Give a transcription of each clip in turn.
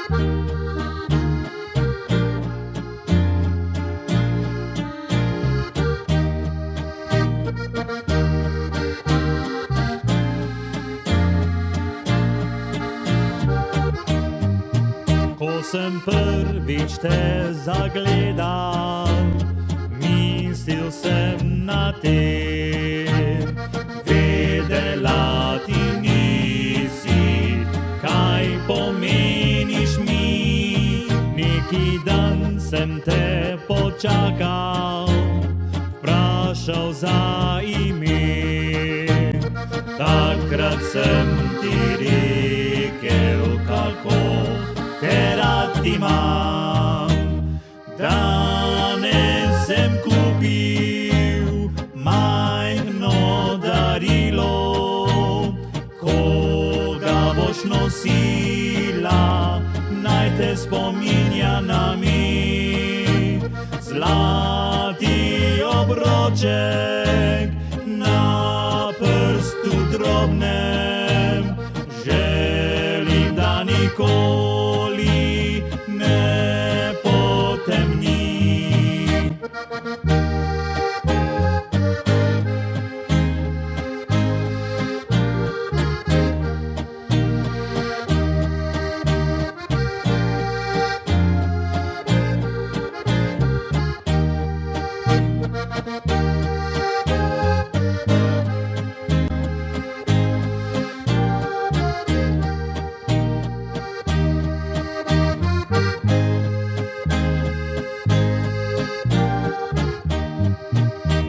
Ko sem prvič te zagledal, mislil sem na te. Vedela ti nisi, kaj pomeniš mi. Neki dan sem te počakal, vprašal za ime. Takrat sem ti rekel, kako te rad imam. Danes sem kupil majhno darilo, ko ga boš nosila, naj te spominja nami. Zlati obroček na prstu drobnem, želim, da nikoli ne potemni.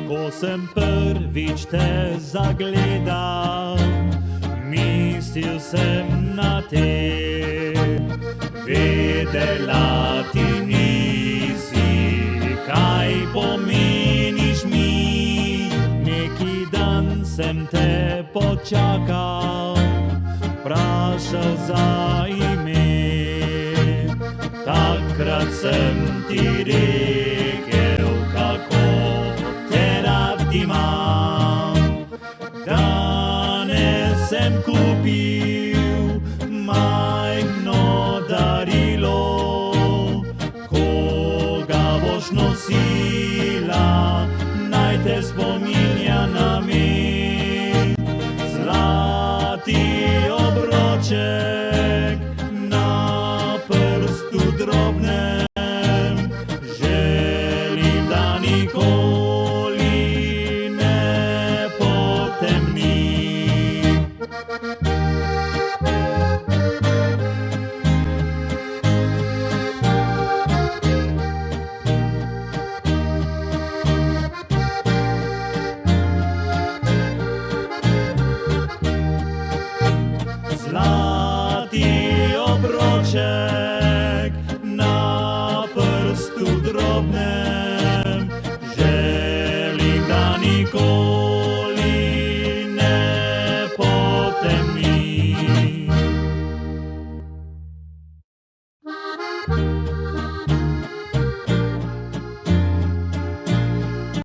Ko sem prvič te zagledal, mislil sem na te. Vedela ti nisi, kaj pomeniš mi. Neki dan sem te počakal, vprašal za ime. Takrat sem ti rekel,